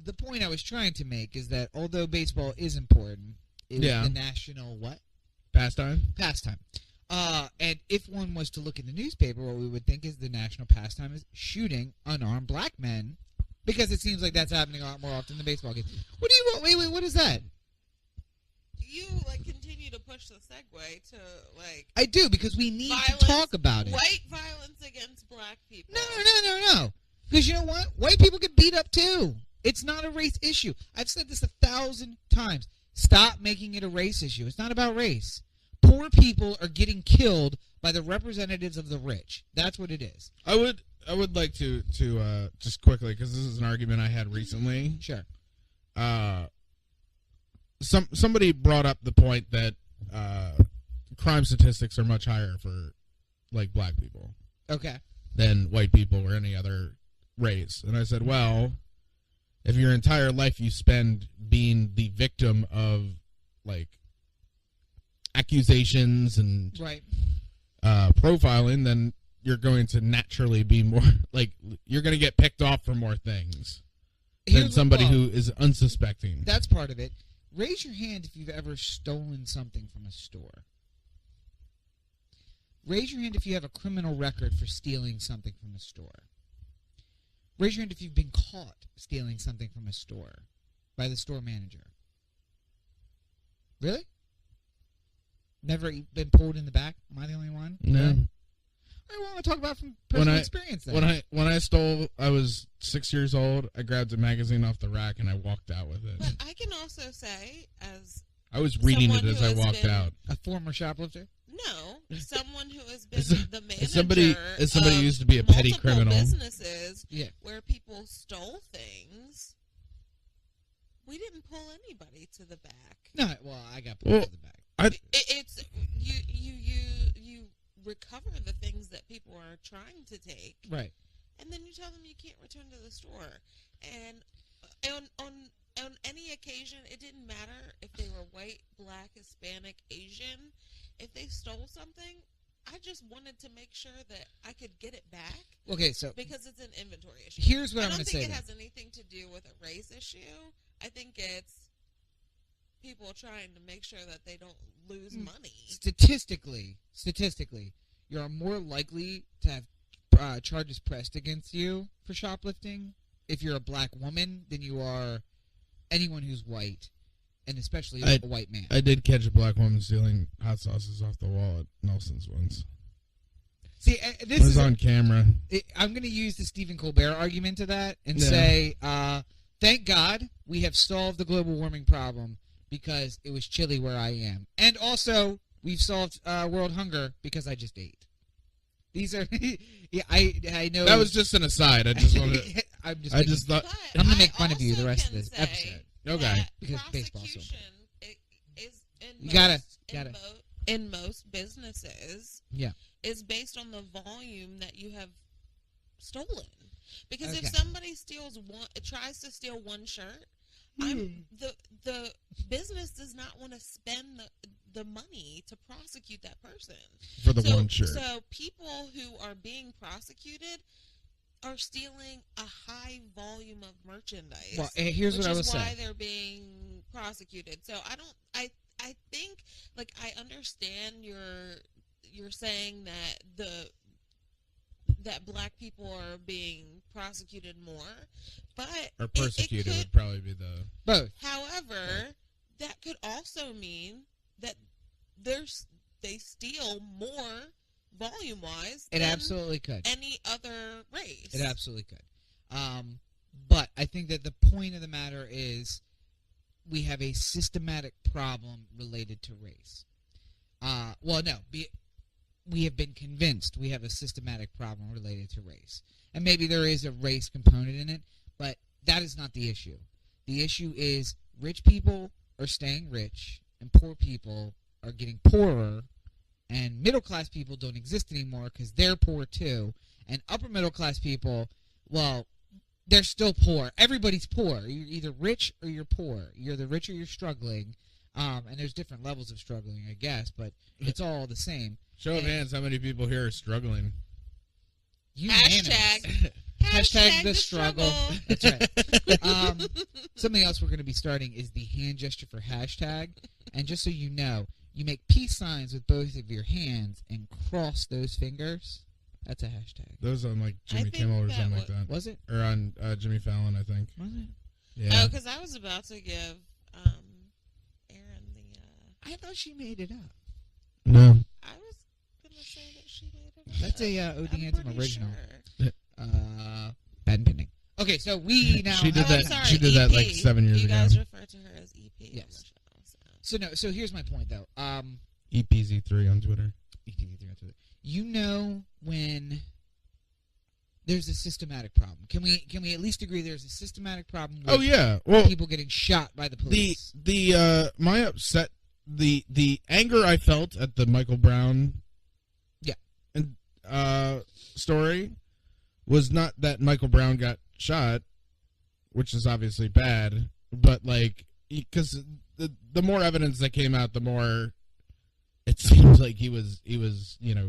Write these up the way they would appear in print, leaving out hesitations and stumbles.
the point I was trying to make is that although baseball is important, it was the national what? Pastime. And if one was to look in the newspaper, what we would think is the national pastime is shooting unarmed black men, because it seems like that's happening a lot more often than baseball games. What do you? Wait, what is that? You continue to push the segue to I do, because we need violence, to talk about it. White violence against black people. No. Because you know what? White people get beat up too. It's not a race issue. I've said this 1,000 times. Stop making it a race issue. It's not about race. Poor people are getting killed by the representatives of the rich. That's what it is. I would like to just quickly, because this is an argument I had recently. Sure. Somebody brought up the point that crime statistics are much higher for black people. Okay. Than white people or any other race. And I said, well, if your entire life you spend being the victim of accusations and profiling, then you're going to naturally be more you're going to get picked off for more things than somebody who is unsuspecting. That's part of it. Raise your hand if you've ever stolen something from a store. Raise your hand if you have a criminal record for stealing something from a store. Raise your hand if you've been caught stealing something from a store by the store manager. Really? Never been pulled in the back? Am I the only one? No. I want to talk about from personal experience then. When I stole, I was 6 years old. I grabbed a magazine off the rack and I walked out with it. But I can also say, as I was reading it as I walked out. A former shoplifter? No, someone who has been the manager somebody of used to be a petty criminal. Businesses where people stole things. We didn't pull anybody to the back. No, well, I got pulled to the back. It's you recover the things that people are trying to take, right? And then you tell them you can't return to the store. And on any occasion, it didn't matter if they were white, black, Hispanic, Asian. If they stole something, I just wanted to make sure that I could get it back. Okay, so because it's an inventory issue. Here's what I'm going to say. I don't think it has anything to do with a race issue. I think it's people trying to make sure that they don't lose money. Statistically, you are more likely to have charges pressed against you for shoplifting if you're a black woman than you are anyone who's white, and especially a white man. I did catch a black woman stealing hot sauces off the wall at Nelson's once. See, this was on camera. I'm going to use the Stephen Colbert argument to that and say, thank God we have solved the global warming problem because it was chilly where I am. And also, we've solved world hunger because I just ate. These are, I know. That was just an aside. I just wanted to, I'm just thought. I'm going to make fun of you the rest of this episode. Okay. Because baseball's so is in most businesses is based on the volume that you have stolen. Because if somebody tries to steal one shirt, the business does not want to spend the money to prosecute that person for the one shirt. So people who are being prosecuted are stealing a high volume of merchandise. Well, here's what I was saying. Which is why they're being prosecuted. So I think I understand you're saying that that black people are being prosecuted more, but or persecuted would probably be the both. However, that could also mean that they steal more volume-wise. It absolutely could. Any other race. It absolutely could. But I think that the point of the matter is we have a systematic problem related to race. We have been convinced we have a systematic problem related to race. And maybe there is a race component in it, but that is not the issue. The issue is rich people are staying rich and poor people are getting poorer, and middle-class people don't exist anymore because they're poor too, and upper-middle-class people, well, they're still poor. Everybody's poor. You're either rich or you're poor. You're the rich or you're struggling, and there's different levels of struggling, I guess, but it's all the same. Show of hands, how many people here are struggling? Hashtag the struggle. That's right. something else we're going to be starting is the hand gesture for hashtag. And just so you know, you make peace signs with both of your hands and cross those fingers. That's a hashtag. Those on like Jimmy Kimmel or something like that. Was it? Or on Jimmy Fallon, I think. Was it? Yeah. Oh, because I was about to give Erin the... I thought she made it up. No. I was going to say that she made it up. That's a O the Anthem original. Sure. Patent pending. Okay, so we now... She did that. Sorry, She did that like 7 years ago. You guys refer to her as EP. Yes. So here's my point, though. EPZ3 on Twitter. EPZ3 on Twitter. You know when there's a systematic problem. Can we at least agree there's a systematic problem with people getting shot by the police? My upset, the anger I felt at the Michael Brown story was not that Michael Brown got shot, which is obviously bad, but like because the more evidence that came out, the more it seems like he was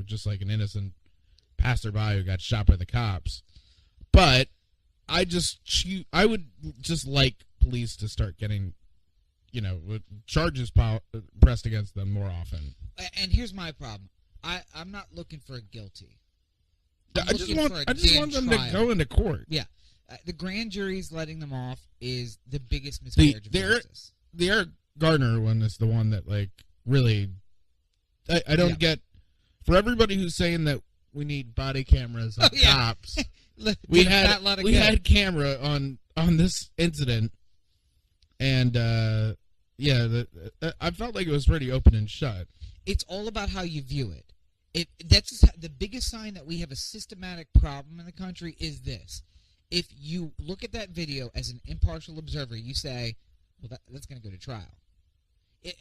just like an innocent passerby who got shot by the cops. But I would just like police to start getting charges pressed against them more often. And here's my problem. I'm not looking for a guilty. I just want them to go into court. Yeah. The grand jury's letting them off is the biggest miscarriage of justice. The Eric Gardner one is the one that like really I don't get. For everybody who's saying that we need body cameras on cops, we had camera on this incident, and I felt like it was pretty open and shut. It's all about how you view it. That's just the biggest sign that we have a systematic problem in the country is this. If you look at that video as an impartial observer, you say, well, that's going to go to trial.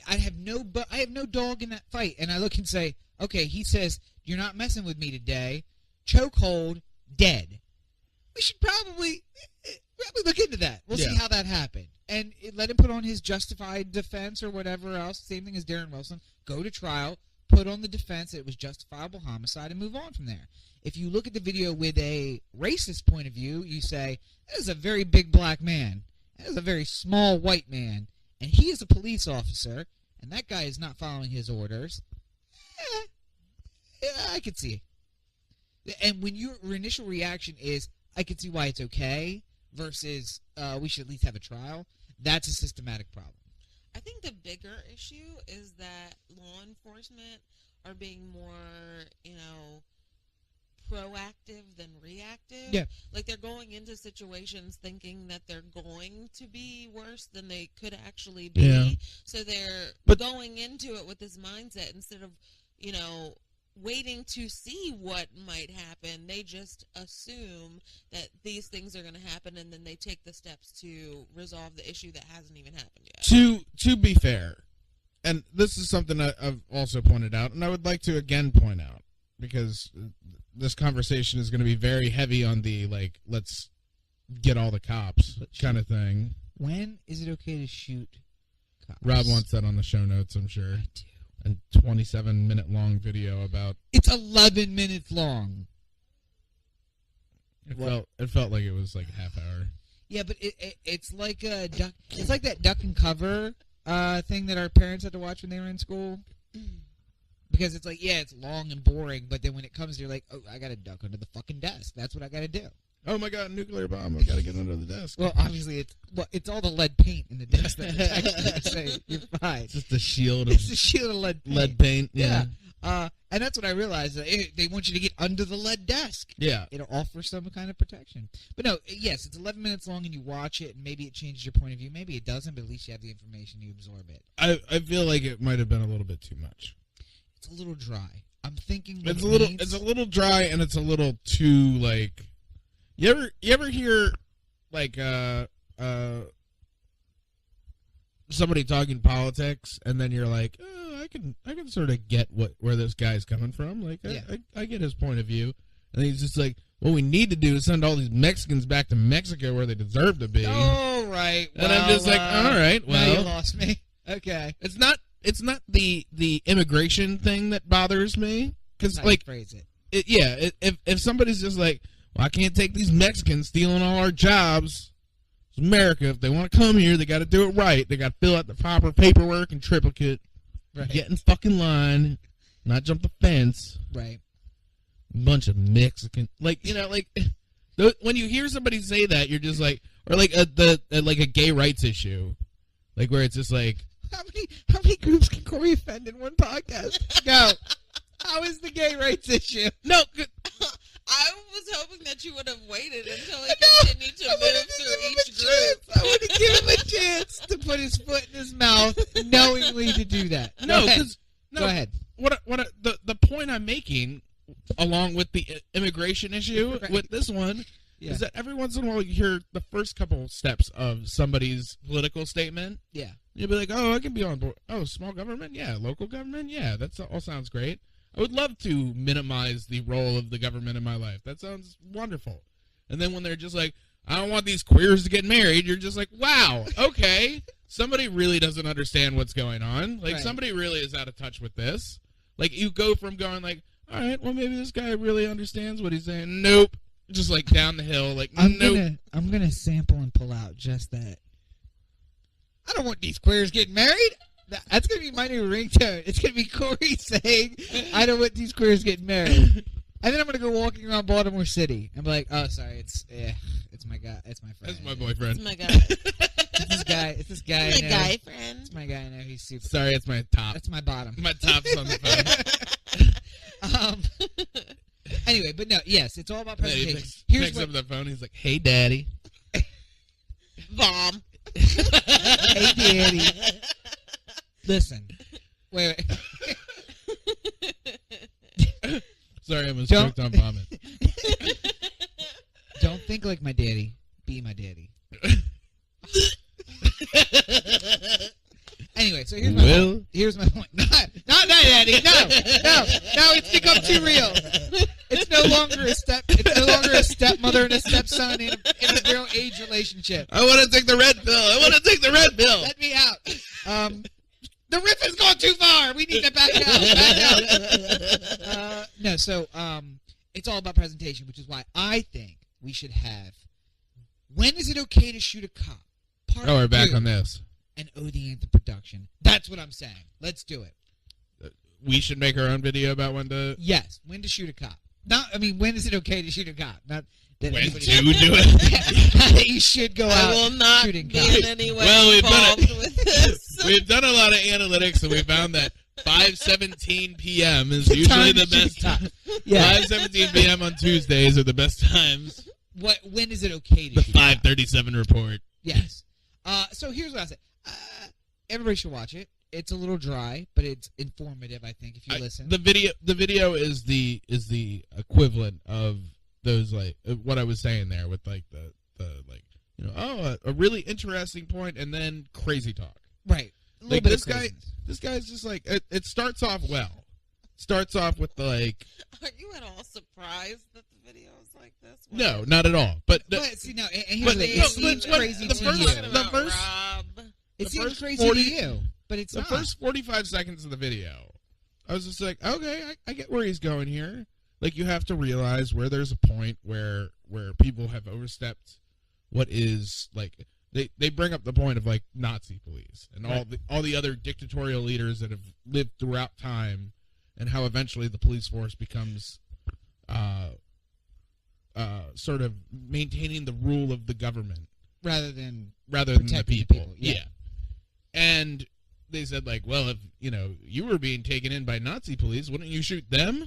I have no dog in that fight. And I look and say, okay, he says, you're not messing with me today. Chokehold, dead. We should probably look into that. We'll see how that happened. And let him put on his justified defense or whatever else. Same thing as Darren Wilson. Go to trial. Put on the defense that it was justifiable homicide and move on from there. If you look at the video with a racist point of view, you say, that is a very big black man. That is a very small white man. And he is a police officer, and that guy is not following his orders. I could see. And when your initial reaction is, I could see why it's okay, versus we should at least have a trial, that's a systematic problem. I think the bigger issue is that law enforcement are being more, proactive than reactive. Yeah. Like they're going into situations thinking that they're going to be worse than they could actually be. Yeah. So they're going into it with this mindset instead of, waiting to see what might happen. They just assume that these things are going to happen, and then they take the steps to resolve the issue that hasn't even happened yet. To be fair, and this is something I've also pointed out, and I would like to again point out, because this conversation is going to be very heavy on the, like, let's get all the cops kind of thing. When is it okay to shoot cops? Rob wants that on the show notes, I'm sure. I do. A 27-minute long video about... It's 11 minutes long. It felt like it was like a half hour. Yeah, but it's like a duck. It's like that duck and cover thing that our parents had to watch when they were in school. Because it's like, yeah, it's long and boring, but then when it comes to, you're like, oh, I got to duck under the fucking desk. That's what I got to do. Oh my god, nuclear bomb! I got to get under the desk. Well, obviously, it's all the lead paint in the desk that protects you. So you're fine. It's just a shield. It's a shield of lead paint. Lead paint. Yeah. And that's what I realized. They want you to get under the lead desk. Yeah. It'll offer some kind of protection. But no, yes, it's 11 minutes long, and you watch it, and maybe it changes your point of view. Maybe it doesn't, but at least you have the information. You absorb it. I feel like it might have been a little bit too much. It's a little dry. I'm thinking it's a little dry, and it's a little too like. You ever hear like somebody talking politics, and then you're like, oh, I can sort of get where this guy's coming from. Like I get his point of view, and he's just like, what we need to do is send all these Mexicans back to Mexico where they deserve to be. Oh right, and I'm just like, all right, well, now you lost me. Okay, it's not the immigration thing that bothers me, because like phrase it. If somebody's just like, well, I can't take these Mexicans stealing all our jobs, It's America. If they want to come here, they got to do it right. They got to fill out the proper paperwork and triplicate. Right. Get in fucking line, not jump the fence. Right. Bunch of Mexican, like when you hear somebody say that, you're just like, or like a gay rights issue, like where it's just like, how many groups can Cory offend in one podcast? No. How is the gay rights issue? No. I was hoping that you would have waited until he continued to move through each group. I want to give him a chance to put his foot in his mouth, knowingly to do that. No, go ahead. The point I'm making, along with the immigration issue with this one, is that every once in a while you hear the first couple steps of somebody's political statement. Yeah. You'll be like, oh, I can be on board. Oh, small government? Yeah. Local government? Yeah. That all sounds great. I would love to minimize the role of the government in my life. That sounds wonderful. And then when they're just like, I don't want these queers to get married, you're just like, wow, okay. Somebody really doesn't understand what's going on. Like, somebody really is out of touch with this. Like, you go from going like, all right, well, maybe this guy really understands what he's saying. Nope. Just like down the hill, like, nope. I'm gonna sample and pull out just that. I don't want these queers getting married. That's going to be my new ringtone. It's going to be Cory saying, I don't want these queers getting married. And then I'm going to go walking around Baltimore City and be like, oh, sorry, it's my guy. It's my friend. It's my boyfriend. It's my guy. It's this guy. It's my guy friend. It's my guy I know. He's super. Sorry, it's my top. That's my bottom. My top's on the phone. Anyway, but no, yes, it's all about presentation. He picks up the phone. He's like, hey, Daddy. Mom. Hey, Daddy. Listen. Wait. Sorry, I was choked on vomit. Don't think like my daddy. Be my daddy. Anyway, so here's my point. Not that, Daddy. No, it's become too real. It's no longer a stepmother and a stepson in a real age relationship. I want to take the red pill. Let me out. The riff has gone too far. We need to back out. No, so it's all about presentation, which is why I think we should have. When is it okay to shoot a cop? We're back on this. And O the Anthem production. That's what I'm saying. Let's do it. We should make our own video about when to. Yes, when to shoot a cop. When is it okay to shoot a cop? Not that when to do it. You should go out. I will not shooting be cops. in any way involved with this. We've done a lot of analytics, and we found that 5:17 p.m. is usually the best time. Yeah. 5:17 p.m. on Tuesdays are the best times. When is it okay to the shoot 5:37 report? Yes. So here's what I said. Everybody should watch it. It's a little dry, but it's informative. I think if you listen. The video is the equivalent of those, like what I was saying there with like the like, you know, a really interesting point and then crazy talk. Right. Like this guy's just like it starts off well. Starts off with the like. Are you at all surprised that the video is like this? No, not at all. But see, no, it seems crazy to you. It seems crazy to you, but it's not. The first 45 seconds of the video, I was just like, okay, I get where he's going here. Like, you have to realize where there's a point where people have overstepped what is, like, they bring up the point of, like, Nazi police and all the other dictatorial leaders that have lived throughout time and how eventually the police force becomes sort of maintaining the rule of the government rather than the people. Yeah. And they said, like, well, if, you know, you were being taken in by Nazi police, wouldn't you shoot them?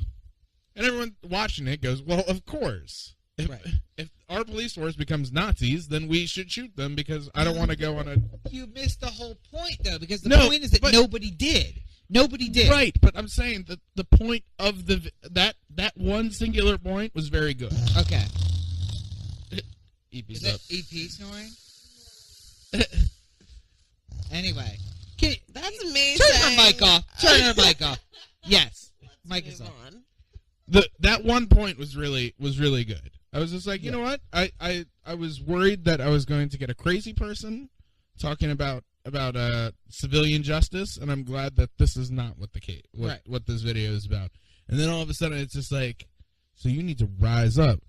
And everyone watching it goes, well, of course. If our police force becomes Nazis, then we should shoot them because I don't want to go on a... You missed the whole point, though, because the point is that nobody did. Nobody did. Right, but I'm saying that the point of that one singular point was very good. Okay. EP's is up. It EP snoring? Anyway. That's me. Turn her mic off. Turn her mic off. Yes. Mic is on. That one point was really good. I was just like, you know what? I was worried that I was going to get a crazy person talking about civilian justice, and I'm glad that this is not what what this video is about. And then all of a sudden it's just like, so you need to rise up.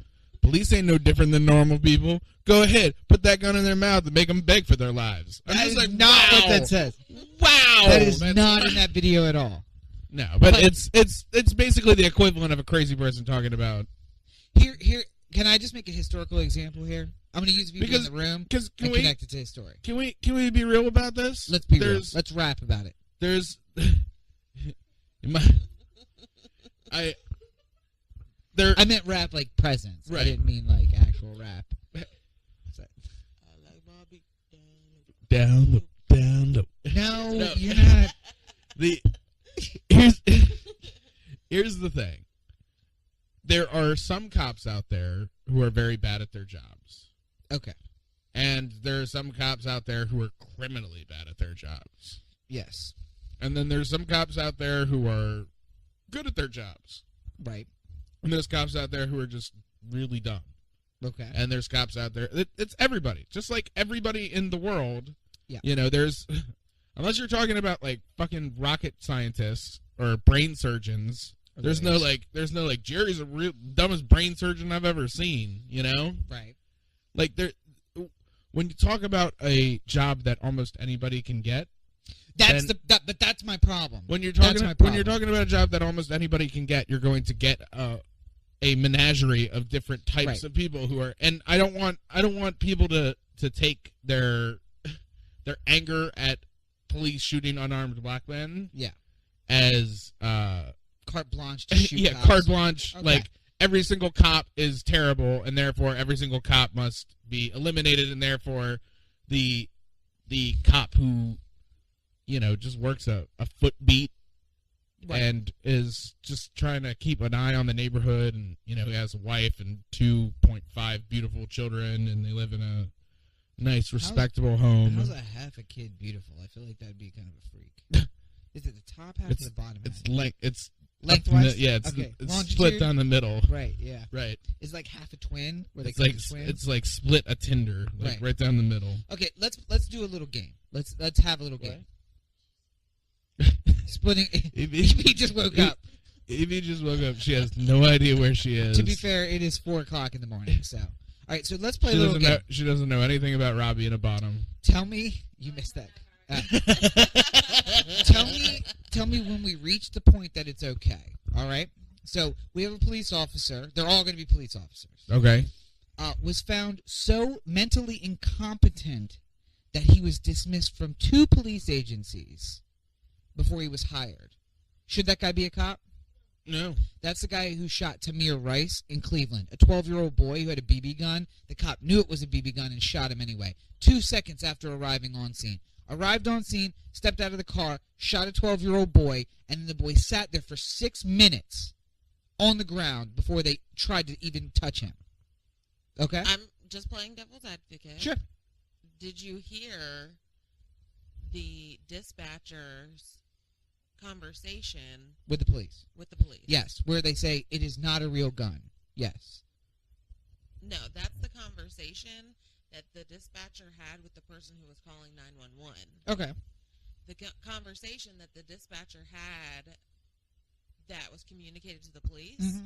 Police ain't no different than normal people. Go ahead, put that gun in their mouth and make them beg for their lives. I'm just like, not what that says. Wow, that is not in that video at all. No, but it's basically the equivalent of a crazy person talking about. Here. Can I just make a historical example here? I'm going to use people in the room and connect it to his story. Can we be real about this? Let's be real. Let's rap about it. I meant rap like presents. Right. I didn't mean like actual rap. Down low. No, you're not. Here's the thing. There are some cops out there who are very bad at their jobs. Okay. And there are some cops out there who are criminally bad at their jobs. Yes. And then there's some cops out there who are good at their jobs. Right. And there's cops out there who are just really dumb. Okay. And there's cops out there. It's everybody. Just like everybody in the world. Yeah. You know, there's... Unless you're talking about, like, fucking rocket scientists or brain surgeons... There's no Jerry's the real dumbest brain surgeon I've ever seen, you know? Right. Like when you talk about a job that almost anybody can get, but that's my problem. When you're talking about a job that almost anybody can get, you're going to get a menagerie of different types of people who are, and I don't want people to take their anger at police shooting unarmed black men as carte blanche to shoot cops. Carte blanche. Okay. Like, every single cop is terrible, and therefore every single cop must be eliminated, and therefore the cop who, you know, just works a foot beat and is just trying to keep an eye on the neighborhood, and, you know, he has a wife and 2.5 beautiful children, and they live in a nice, respectable home. How's a half a kid beautiful? I feel like that'd be kind of a freak. Is it the top half or the bottom half? It's lengthwise? It's split down the middle. Right, yeah. Right. It's like half a twin? It's like split a Tinder, right down the middle. Okay, let's do a little game. Let's have a little game. Splitting. Evie just woke up. Evie just woke up. She has no idea where she is. To be fair, it is 4 o'clock in the morning, so. All right, so let's play a little game. She doesn't know anything about Robbie and a bottom. Tell me, you missed that. Tell me when we reach the point that it's okay. All right. So we have a police officer. They're all going to be police officers. Okay. Was found so mentally incompetent that he was dismissed from 2 police agencies before he was hired. Should that guy be a cop? No. That's the guy who shot Tamir Rice in Cleveland, a 12-year-old boy who had a BB gun. The cop knew it was a BB gun and shot him anyway, 2 seconds after arriving on scene. Arrived on scene, stepped out of the car, shot a 12-year-old boy, and the boy sat there for 6 minutes on the ground before they tried to even touch him. Okay? I'm just playing devil's advocate. Sure. Did you hear the dispatcher's conversation with the police? With the police. Yes, where they say it is not a real gun. Yes. No, that's the conversation that the dispatcher had with the person who was calling 911. Okay. The conversation that the dispatcher had that was communicated to the police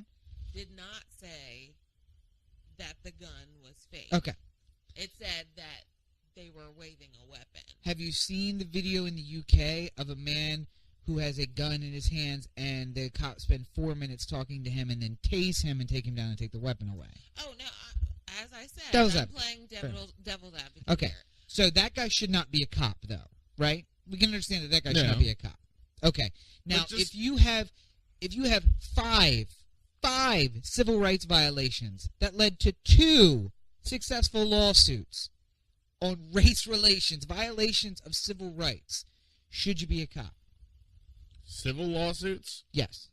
did not say that the gun was fake. Okay. It said that they were waving a weapon. Have you seen the video in the UK of a man who has a gun in his hands and the cops spend 4 minutes talking to him and then tase him and take him down and take the weapon away? Oh, no. As I said, I'm playing devil's advocate. Okay. Here. So that guy should not be a cop, though, right? We can understand that guy should not be a cop. Okay. Now, if you have 5 civil rights violations that led to 2 successful lawsuits on race relations, violations of civil rights, should you be a cop? Civil lawsuits? Yes.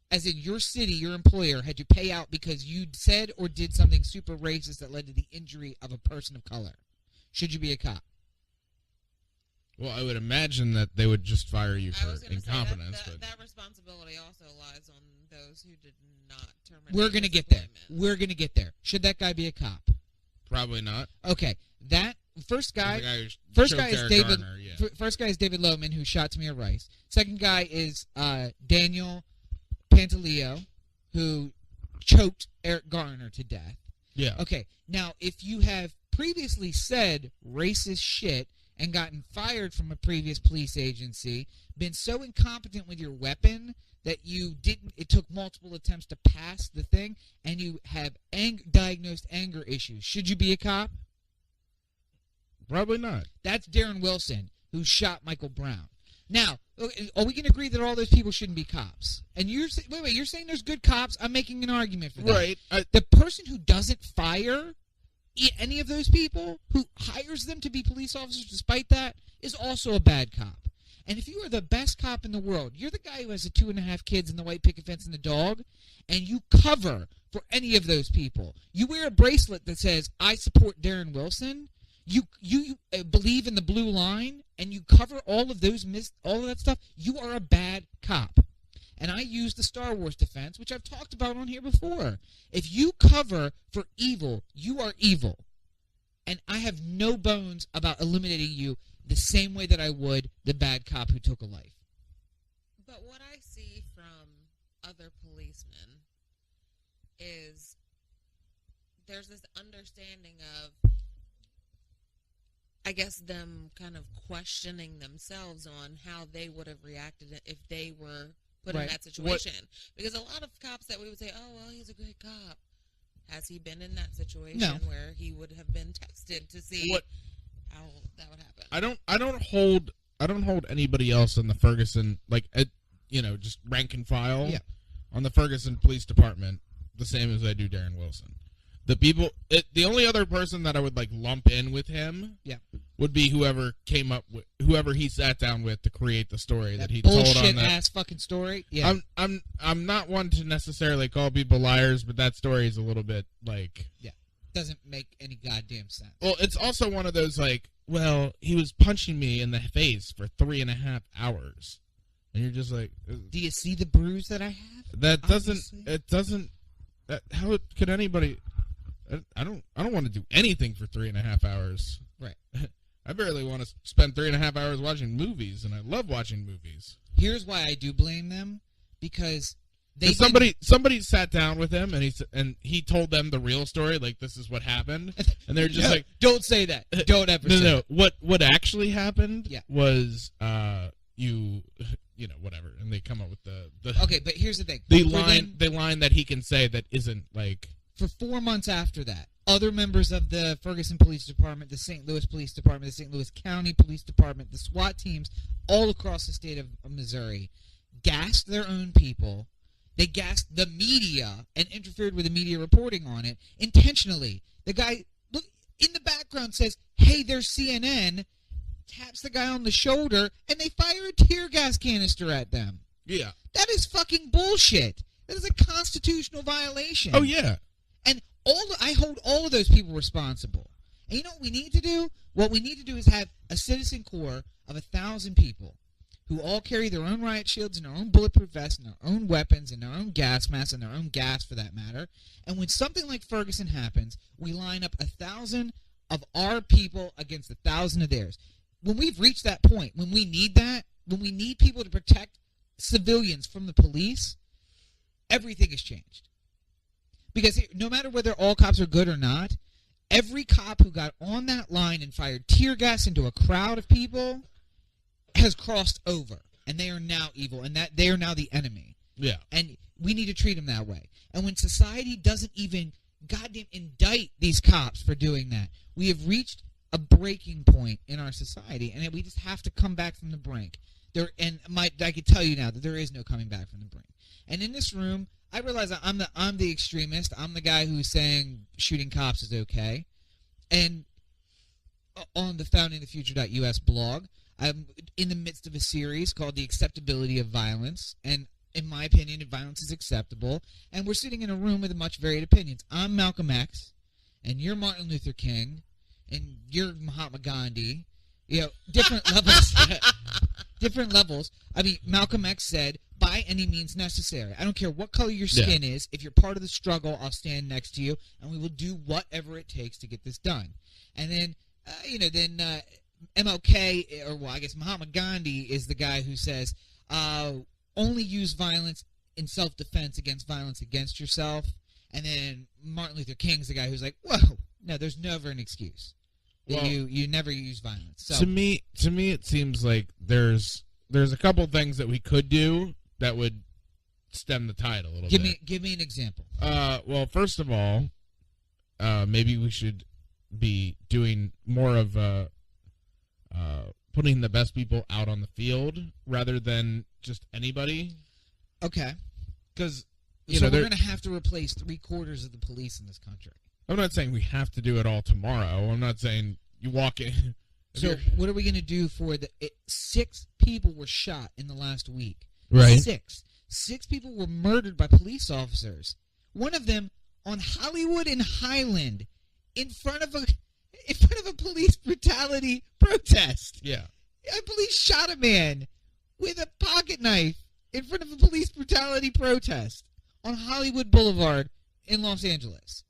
As in, your city, your employer, had to pay out because you said or did something super racist that led to the injury of a person of color. Should you be a cop? Well, I would imagine that they would just fire you for incompetence. That responsibility also lies on those who did not terminate. We're going to get there. We're going to get there. Should that guy be a cop? Probably not. Okay. That first guy is David. Gardner, yeah. First guy is David Lohman, who shot Tamir Rice. Second guy is Daniel Pantaleo, who choked Eric Garner to death. Yeah. Okay, now if you have previously said racist shit and gotten fired from a previous police agency, been so incompetent with your weapon that it took multiple attempts to pass the thing, and you have diagnosed anger issues, should you be a cop? Probably not. That's Darren Wilson, who shot Michael Brown. Now, are we going to agree that all those people shouldn't be cops? And you're saying there's good cops? I'm making an argument for that. Right. The person who doesn't fire any of those people, who hires them to be police officers despite that, is also a bad cop. And if you are the best cop in the world, you're the guy who has the 2.5 kids and the white picket fence and the dog, and you cover for any of those people. You wear a bracelet that says, I support Darren Wilson. You believe in the blue line, and you cover all of that stuff. You are a bad cop. And I use the Star Wars defense, which I've talked about on here before. If you cover for evil, you are evil. And I have no bones about eliminating you the same way that I would the bad cop who took a life. But what I see from other policemen is there's this understanding of, I guess, them kind of questioning themselves on how they would have reacted if they were put in that situation. Because a lot of cops that we would say, oh, well, he's a good cop. Has he been in that situation where he would have been tested to see how that would happen? I don't hold anybody else in the Ferguson, just rank and file on the Ferguson Police Department the same as I do Darren Wilson. The only other person that I would lump in with him would be whoever he sat down with to create the story that he told on that bullshit ass fucking story. Yeah, I'm not one to necessarily call people liars, but that story is a little bit doesn't make any goddamn sense. Well, it's also one of those he was punching me in the face for 3.5 hours, and you're just like, do you see the bruise that I have? That doesn't. How could anybody? I don't want to do anything for 3.5 hours. Right. I barely want to spend 3.5 hours watching movies, and I love watching movies. Here's why I do blame them, because somebody sat down with him and he told them the real story, this is what happened, and they're just don't say that. Don't ever say that. What actually happened was whatever, and they come up with the okay, but here's the thing. The line that he can say that isn't for 4 months after that, other members of the Ferguson Police Department, the St. Louis Police Department, the St. Louis County Police Department, the SWAT teams all across the state of Missouri gassed their own people. They gassed the media and interfered with the media reporting on it intentionally. The guy, look, in the background says, hey, there's CNN, taps the guy on the shoulder, and they fire a tear gas canister at them. Yeah. That is fucking bullshit. That is a constitutional violation. Oh, yeah. And I hold all of those people responsible. And you know what we need to do? What we need to do is have a citizen corps of 1,000 people who all carry their own riot shields and their own bulletproof vests and their own weapons and their own gas masks and their own gas, for that matter. And when something like Ferguson happens, we line up 1,000 of our people against 1,000 of theirs. When we've reached that point, when we need people to protect civilians from the police, everything has changed. Because no matter whether all cops are good or not, every cop who got on that line and fired tear gas into a crowd of people has crossed over, and they are now evil, and that they are now the enemy. Yeah. And we need to treat them that way. And when society doesn't even goddamn indict these cops for doing that, we have reached a breaking point in our society, and we just have to come back from the brink. I can tell you now that there is no coming back from the brink. And in this room, I realize I'm the extremist. I'm the guy who's saying shooting cops is okay. And on the foundingthefuture.us blog, I'm in the midst of a series called The Acceptability of Violence. And in my opinion, violence is acceptable. And we're sitting in a room with much varied opinions. I'm Malcolm X, and you're Martin Luther King, and you're Mahatma Gandhi. Different levels. Different levels. I mean, Malcolm X said, by any means necessary. I don't care what color your skin is. If you're part of the struggle, I'll stand next to you, and we will do whatever it takes to get this done. And then, MLK, or I guess Mahatma Gandhi is the guy who says, only use violence in self-defense against violence against yourself. And then Martin Luther King's the guy who's like, whoa, no, there's never an excuse. Well, you never use violence. So, to me, it seems like there's a couple things that we could do that would stem the tide a little bit. Give me an example. Well, first of all, maybe we should be doing more of putting the best people out on the field rather than just anybody. Okay. Because we're going to have to replace 3/4 of the police in this country. I'm not saying we have to do it all tomorrow. I'm not saying you walk in. So what are we going to do for 6 people were shot in the last week? Right. 6 people were murdered by police officers. One of them on Hollywood and Highland in front of a police brutality protest. Yeah. A police shot a man with a pocket knife in front of a police brutality protest on Hollywood Boulevard in Los Angeles.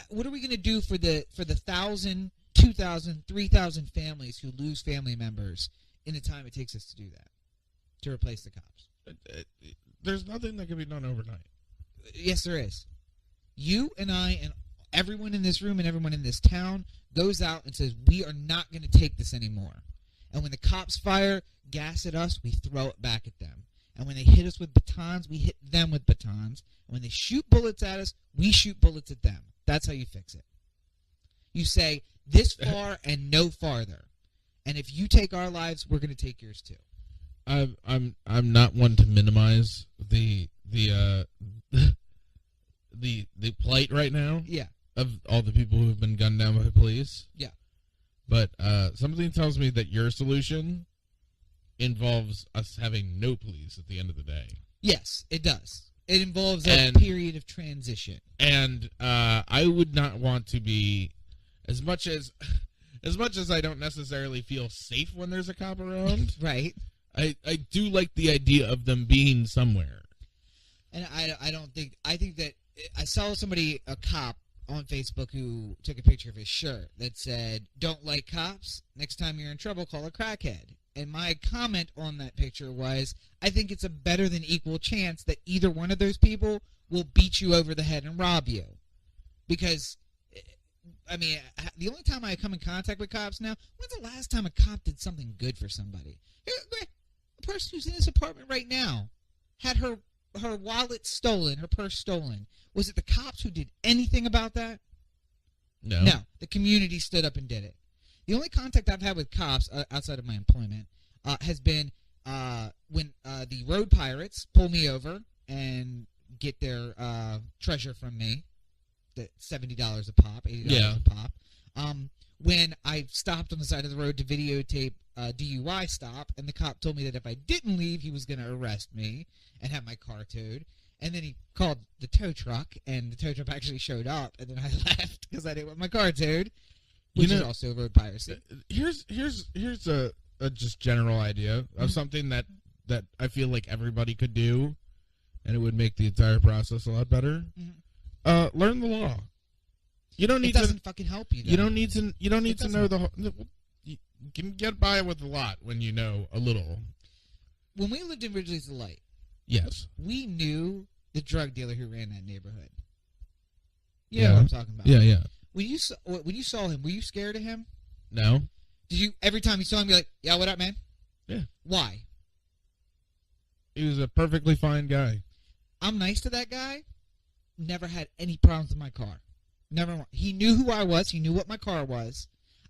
What are we going to do for the 1,000, 2,000, 3,000 families who lose family members in the time it takes us to do that, to replace the cops? There's nothing that can be done overnight. Yes, there is. You and I and everyone in this room and everyone in this town goes out and says, we are not going to take this anymore. And when the cops fire gas at us, we throw it back at them. And when they hit us with batons, we hit them with batons. And when they shoot bullets at us, we shoot bullets at them. That's how you fix it. You say, this far and no farther. And if you take our lives, we're going to take yours too. I'm not one to minimize the plight right now. Yeah. Of all the people who have been gunned down by police. Yeah. But something tells me that your solution involves us having no police at the end of the day. Yes, it does. It involves a period of transition. And I would not want to be, as much as I don't necessarily feel safe when there's a cop around. Right. I do like the idea of them being somewhere. And I think that I saw a cop on Facebook who took a picture of his shirt that said, "Don't like cops? Next time you're in trouble, call a crackhead." And my comment on that picture was, I think it's a better than equal chance that either one of those people will beat you over the head and rob you. Because, I mean, the only time I come in contact with cops now, when's the last time a cop did something good for somebody? A person who's in this apartment right now had her wallet stolen, her purse stolen. Was it the cops who did anything about that? No. No. The community stood up and did it. The only contact I've had with cops outside of my employment has been when the road pirates pull me over and get their treasure from me, the $70 a pop, $80 a pop. When I stopped on the side of the road to videotape DUI stop, and the cop told me that if I didn't leave, he was going to arrest me and have my car towed. And then he called the tow truck, and the tow truck actually showed up, and then I left because I didn't want my car towed, which is also road piracy. Here's a just general idea of something that I feel like everybody could do, and it would make the entire process a lot better. Mm-hmm. Learn the law. You don't need. It doesn't fucking help you. Though. You don't need to. You don't need to know the whole. You can get by with a lot when you know a little. When we lived in Ridgely's Delight, yes, we knew the drug dealer who ran that neighborhood. You know what I'm talking about. Yeah. When you saw him, were you scared of him? No. Did you every time you saw him be like, "Yeah, what up, man?" Yeah. Why? He was a perfectly fine guy. I'm nice to that guy. Never had any problems with my car. Never. He knew who I was. He knew what my car was.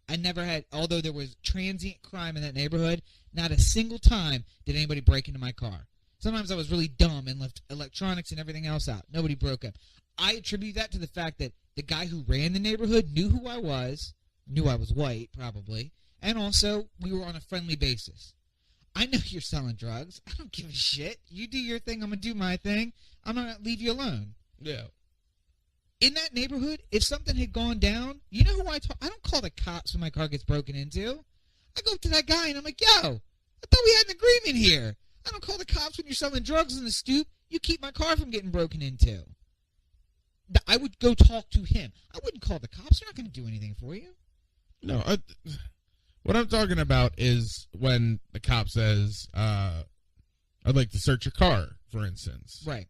I never had, although there was transient crime in that neighborhood, not a single time did anybody break into my car. Sometimes I was really dumb and left electronics and everything else out. Nobody broke up. I attribute that to the fact that the guy who ran the neighborhood knew who I was, knew I was white, probably, and also we were on a friendly basis. I know you're selling drugs. I don't give a shit. You do your thing, I'm going to do my thing. I'm not going to leave you alone. Yeah. In that neighborhood, if something had gone down, you know who I talk? I don't call the cops when my car gets broken into. I go up to that guy and I'm like, "Yo, I thought we had an agreement here. I don't call the cops when you're selling drugs in the stoop. You keep my car from getting broken into." I would go talk to him. I wouldn't call the cops. They're not going to do anything for you. No, what I'm talking about is when the cop says, "I'd like to search your car," for instance. Right.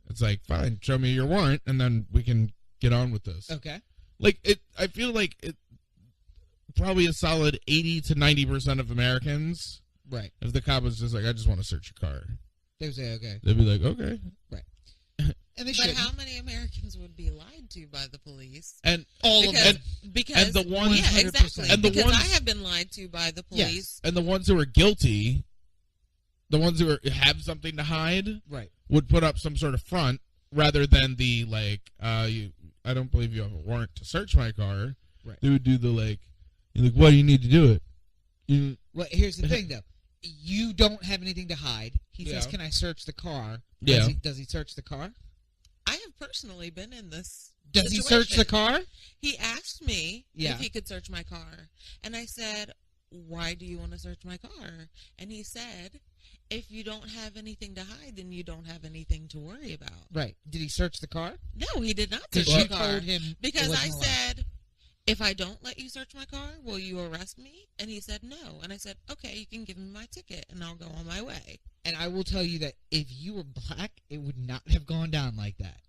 It's like, fine, show me your warrant, and then we can get on with this. Okay. Like, I feel like it probably a solid 80 to 90% of Americans, right? If the cop was just like, I just want to search your car, they would say, okay. They'd be like, okay. Right. And but how many Americans would be lied to by the police? And all of them. Because and the ones, yeah, exactly. And the because ones, I have been lied to by the police. Yes. And the ones who are guilty, the ones who have something to hide, right, would put up some sort of front rather than the like, I don't believe you have a warrant to search my car. Right. They would do the like, you're like, why do you need to do it? Well, here's the thing, though. You don't have anything to hide. He says, can I search the car? Does he search the car? I have personally been in this Does situation. He search the car? He asked me if he could search my car. And I said, why do you want to search my car? And he said, if you don't have anything to hide, then you don't have anything to worry about. Right. Did he search the car? No, he did not search the car. Told him because I said, if I don't let you search my car, will you arrest me? And he said no. And I said, okay, you can give me my ticket and I'll go on my way. And I will tell you that if you were black, it would not have gone down like that.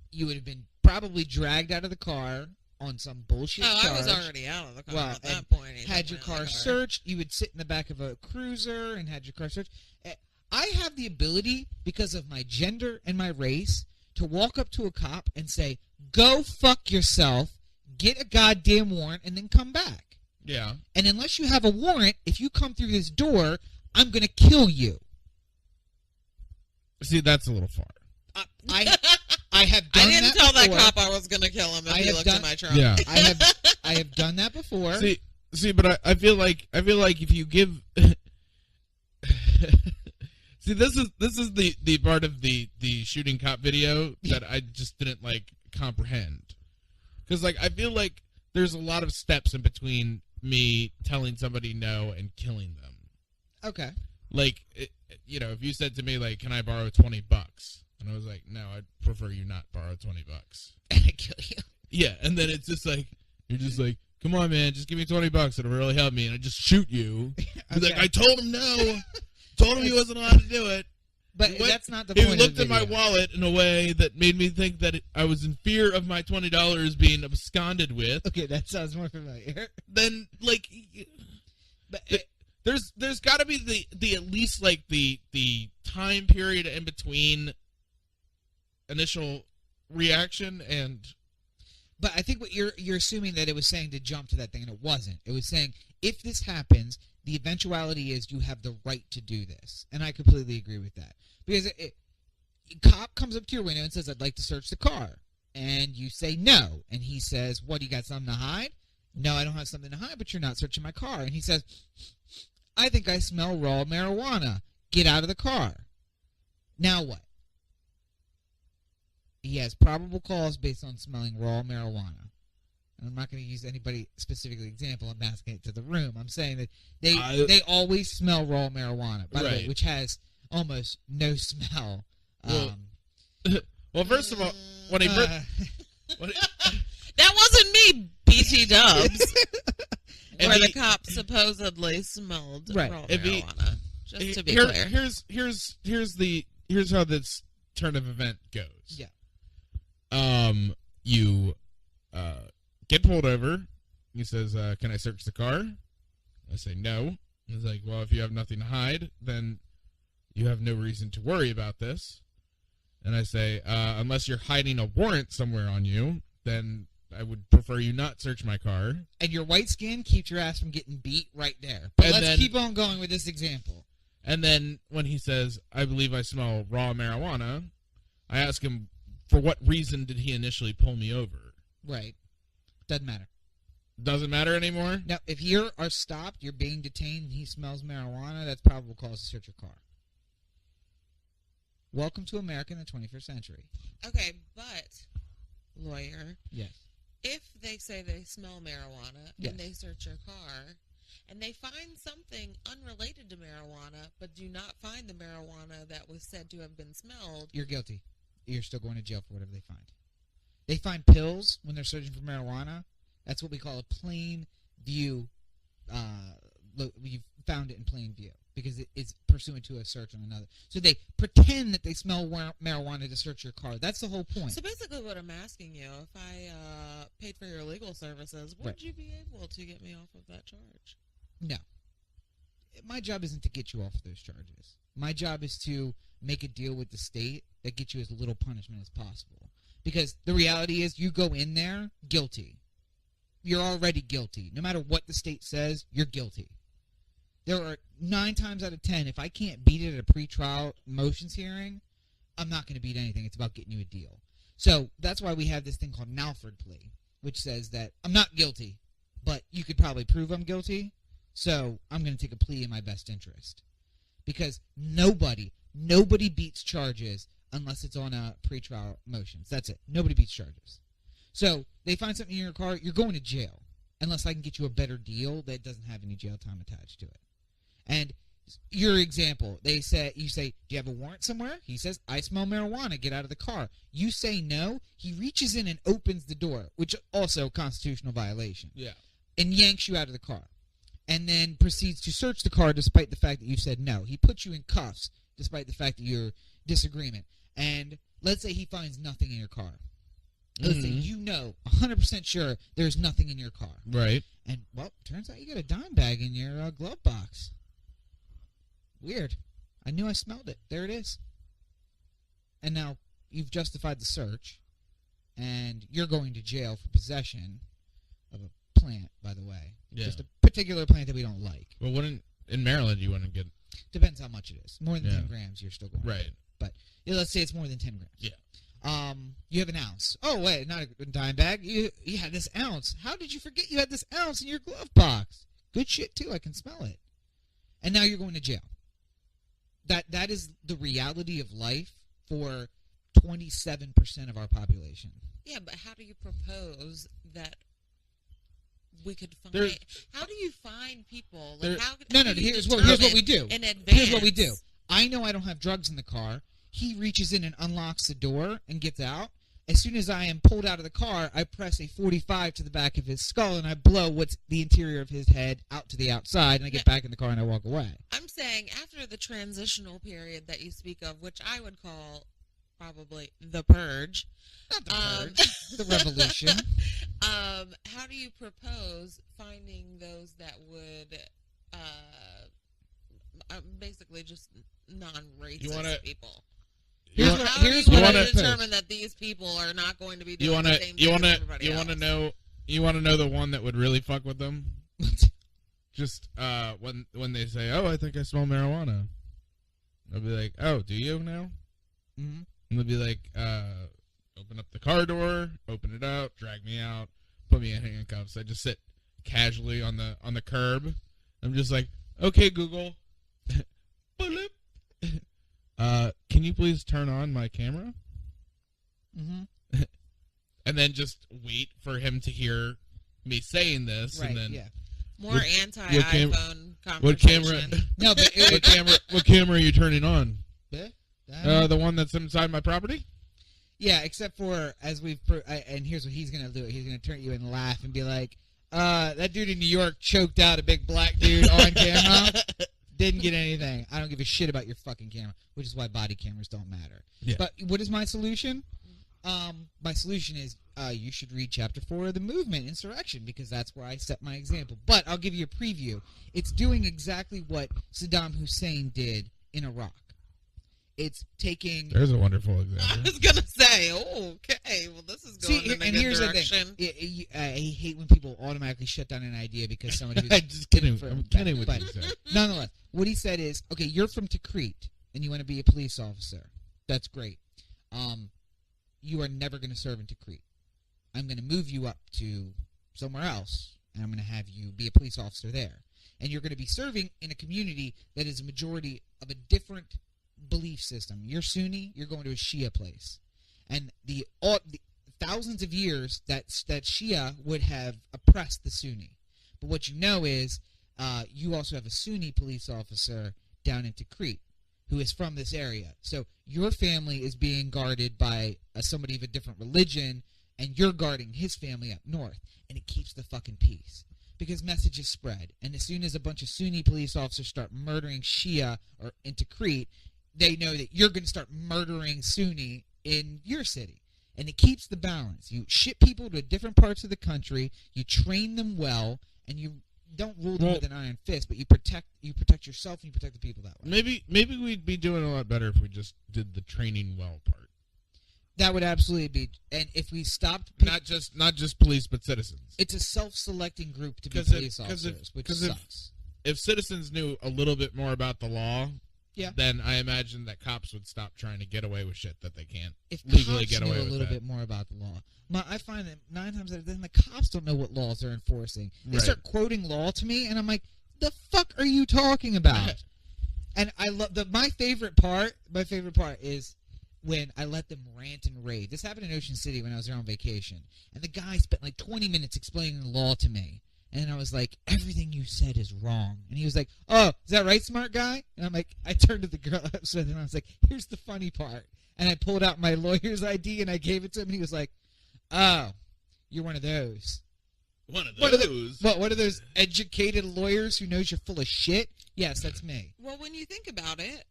You would have been probably dragged out of the car on some bullshit charge. I was already out of the car at that point. Had your car searched. You would sit in the back of a cruiser and had your car searched. I have the ability, because of my gender and my race, to walk up to a cop and say, go fuck yourself, get a goddamn warrant, and then come back. Yeah. And unless you have a warrant, if you come through this door, I'm going to kill you. See, that's a little far. I have done that. I didn't tell that cop I was going to kill him if he looked in my trunk. Yeah. I have done that before. See, but I feel like if you give see, this is the part of the shooting cop video that I just didn't like comprehend. Because like I feel like there's a lot of steps in between me telling somebody no and killing them. Okay. Like, if you said to me, like, can I borrow $20? And I was like, no, I'd prefer you not borrow $20. And I kill you. Yeah, and then it's just like, you're just like, come on, man, just give me $20. It'll really help me. And I just shoot you. Okay. Like, I told him no. Told him he wasn't allowed to do it. But that's not the point. He looked at my wallet in a way that made me think that I was in fear of my $20 being absconded with. Okay, that sounds more familiar. Then, like, but there's got to be the at least like the time period in between initial reaction and. But I think what you're assuming that it was saying to jump to that thing, and it wasn't. It was saying if this happens, the eventuality is you have the right to do this, and I completely agree with that. Because a cop comes up to your window and says, "I'd like to search the car," and you say no, and he says, "What? You got something to hide?" No, I don't have something to hide, but you're not searching my car. And he says, I think I smell raw marijuana. Get out of the car. Now what? He has probable cause based on smelling raw marijuana. And I'm not going to use anybody specifically example. I'm asking it to the room. I'm saying that they always smell raw marijuana, by the way, which has almost no smell. Well, first of all, when he that wasn't me, BT Dubs. Where the cop supposedly smelled raw marijuana. Just to be clear. Here's how this turn of event goes. Yeah. You get pulled over. He says, "Can I search the car?" I say no. He's like, "Well, if you have nothing to hide, then you have no reason to worry about this." And I say, "Unless you're hiding a warrant somewhere on you, then I would prefer you not search my car." And your white skin keeps your ass from getting beat right there. But let's keep on going with this example. And then when he says, "I believe I smell raw marijuana," I ask him, for what reason did he initially pull me over? Right. Doesn't matter. Doesn't matter anymore? Now, if you are stopped, you're being detained, and he smells marijuana, that's probable cause to search your car. Welcome to America in the 21st century. Okay, but, lawyer. Yes. If they say they smell marijuana and they search your car, and they find something unrelated to marijuana, but do not find the marijuana that was said to have been smelled, you're guilty. You're still going to jail for whatever they find. They find pills when they're searching for marijuana. That's what we call a plain view found it in plain view because it is pursuant to a search on another. So they pretend that they smell marijuana to search your car. That's the whole point. So basically what I'm asking you, if I paid for your legal services, would you be able to get me off of that charge? No. My job isn't to get you off of those charges. My job is to make a deal with the state that gets you as little punishment as possible. Because the reality is you go in there guilty. You're already guilty. No matter what the state says, you're guilty. There are 9 times out of 10, if I can't beat it at a pretrial motions hearing, I'm not going to beat anything. It's about getting you a deal. So that's why we have this thing called an Alford plea, which says that I'm not guilty, but you could probably prove I'm guilty, so I'm going to take a plea in my best interest. Because nobody beats charges unless it's on a pretrial motions. That's it. Nobody beats charges. So they find something in your car, you're going to jail, unless I can get you a better deal that doesn't have any jail time attached to it. And your example, you say, do you have a warrant somewhere? He says, I smell marijuana, get out of the car. You say no, he reaches in and opens the door, which also a constitutional violation. Yeah. And yanks you out of the car. And then proceeds to search the car despite the fact that you said no. He puts you in cuffs despite the fact that you're disagreement. And let's say he finds nothing in your car. Let's say you know 100% sure there's nothing in your car. Right. And, well, turns out you got a dime bag in your glove box. Weird. I knew I smelled it. There it is. And now you've justified the search, and you're going to jail for possession of a plant, by the way. Yeah. Just a particular plant that we don't like. Well, in Maryland you wouldn't get... Depends how much it is. More than 10 grams, you're still going to jail. But let's say it's more than 10 grams. Yeah. You have an ounce. Oh, wait, not a dime bag. You had this ounce. How did you forget you had this ounce in your glove box? Good shit, too. I can smell it. And now you're going to jail. That is the reality of life for 27% of our population. Yeah, but how do you propose that we could find... How do you find people? Like, here's what we do. In advance? Here's what we do. I know I don't have drugs in the car. He reaches in and unlocks the door and gets out. As soon as I am pulled out of the car, I press a 45 to the back of his skull and I blow what's the interior of his head out to the outside, and I get back in the car and I walk away. I'm saying after the transitional period that you speak of, which I would call probably the purge. Not the purge. The revolution. How do you propose finding those that would basically just non-racist people? Here's what I want to determine that these people are not going to be doing the same thing as everybody else. You want to know the one that would really fuck with them? Just when they say, "Oh, I think I smell marijuana," I'll be like, "Oh, do you now?" Mm-hmm. And they'll be like, "Open up the car door, open it out, drag me out, put me in handcuffs." I just sit casually on the curb. I'm just like, "Okay, Google." Can you please turn on my camera? Mm-hmm. And then just wait for him to hear me saying this, right, and then more anti-iPhone conversation. What camera are you turning on? The the one that's inside my property? Yeah, except for and here's what he's gonna do. He's gonna turn you and laugh and be like, "That dude in New York choked out a big black dude on camera." Didn't get anything. I don't give a shit about your fucking camera, which is why body cameras don't matter. Yeah. But what is my solution? My solution is you should read Chapter 4 of the movement, Insurrection, because that's where I set my example. But I'll give you a preview. It's doing exactly what Saddam Hussein did in Iraq. It's taking... There's a wonderful example. I was going to say, okay, well, this is going in a good direction. I hate when people automatically shut down an idea because somebody was... I'm just kidding. I'm kidding with you, sir. Nonetheless, what he said is, okay, you're from Tikrit, and you want to be a police officer. That's great. You are never going to serve in Tikrit. I'm going to move you up to somewhere else, and I'm going to have you be a police officer there. And you're going to be serving in a community that is a majority of a different belief system. You're Sunni, you're going to a Shia place. And the thousands of years that Shia would have oppressed the Sunni. But what you know is you also have a Sunni police officer down in Tikrit who is from this area. So your family is being guarded by somebody of a different religion, and you're guarding his family up north, and it keeps the fucking peace. because messages spread. And as soon as a bunch of Sunni police officers start murdering Shia or into Crete, they know that you're going to start murdering Sunni in your city. And it keeps the balance. You ship people to different parts of the country, you train them well, and you don't rule them with an iron fist, but you protect yourself and you protect the people that way. Maybe we'd be doing a lot better if we just did the training well part. That would absolutely be, and if we stopped, not just police but citizens. It's a self-selecting group to be police officers, which sucks. If citizens knew a little bit more about the law, then I imagine that cops would stop trying to get away with shit that they can't legally get away with. If cops knew a little bit more about the law, I find that 9 times out of 10 the cops don't know what laws they're enforcing. They start quoting law to me, and I'm like, "The fuck are you talking about?" And I love my favorite part. My favorite part is when I let them rant and rave. This happened in Ocean City when I was there on vacation, and the guy spent like 20 minutes explaining the law to me. And I was like, everything you said is wrong. And he was like, oh, is that right, smart guy? And I'm like, I turned to the girl and I was like, here's the funny part. And I pulled out my lawyer's ID and I gave it to him. And he was like, oh, you're one of those. One of those? One of those educated lawyers who knows you're full of shit? Yes, that's me. Well, when you think about it,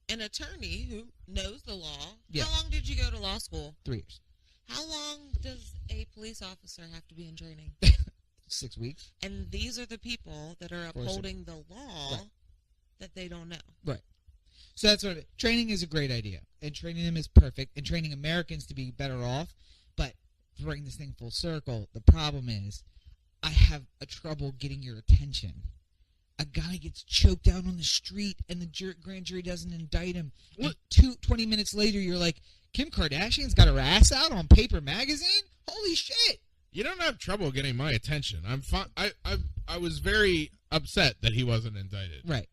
an attorney who knows the law, how long did you go to law school? 3 years. How long does a police officer have to be in training? 6 weeks. And these are the people that are upholding the law that they don't know. Right. So that's what training is a great idea. And training them is perfect. And training Americans to be better off. But to bring this thing full circle, the problem is I have a trouble getting your attention. A guy gets choked out on the street and the grand jury doesn't indict him. And 20 minutes later, you're like, Kim Kardashian's got her ass out on Paper Magazine? Holy shit. You don't have trouble getting my attention. I'm fine. I was very upset that he wasn't indicted. Right.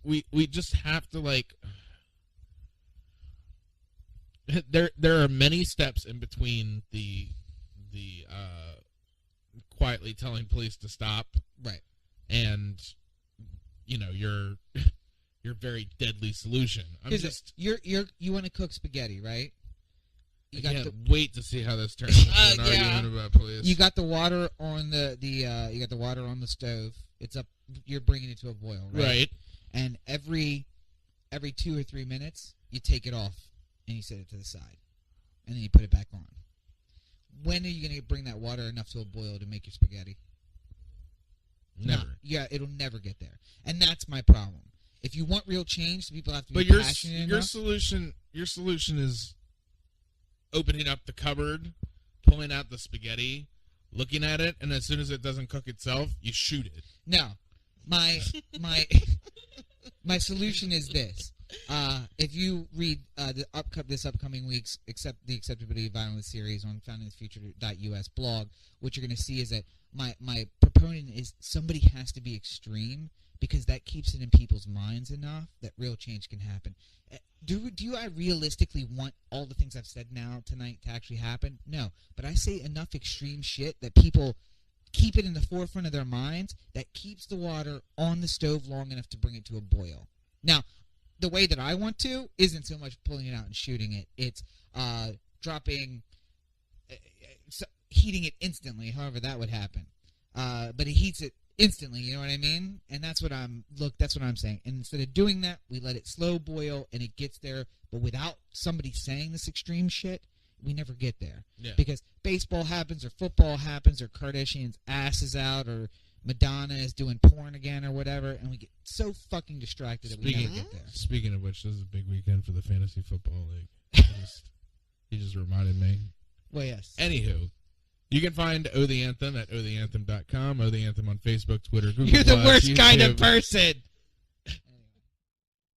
We just have to like. There are many steps in between the quietly telling police to stop. Right. And your very deadly solution. You want to cook spaghetti, right? I can't wait to see how this turns into an argument about police. You got the water on you got the water on the stove. It's up. You're bringing it to a boil, right? Right. And every 2 or 3 minutes, you take it off and you set it to the side, and then you put it back on. When are you going to bring that water enough to a boil to make your spaghetti? Never. It'll never get there, and that's my problem. If you want real change, people have to be passionate enough. Your solution is opening up the cupboard, pulling out the spaghetti, looking at it, and as soon as it doesn't cook itself, you shoot it. No, my solution is this. If you read this upcoming week's the Acceptability of Violence series on foundingthefuture.us blog, what you're going to see is that my proponent is somebody has to be extreme, because that keeps it in people's minds enough that real change can happen. Do I realistically want all the things I've said now tonight to actually happen? No. But I say enough extreme shit that people keep it in the forefront of their minds that keeps the water on the stove long enough to bring it to a boil. Now, the way that I want to isn't so much pulling it out and shooting it. It's heating it instantly, however that would happen. But it heats it instantly, you know what I mean? And that's what I'm saying. And instead of doing that, we let it slow boil and it gets there, but without somebody saying this extreme shit, we never get there. Yeah. Because baseball happens or football happens or Kardashian's ass is out or Madonna is doing porn again or whatever, and we get so fucking distracted that we never get there. Speaking of which, this is a big weekend for the Fantasy Football League. He just reminded me. Well, yes. Anywho, you can find O the Anthem at otheanthem.com, O the Anthem on Facebook, Twitter, Google+. You're the worst kind of person.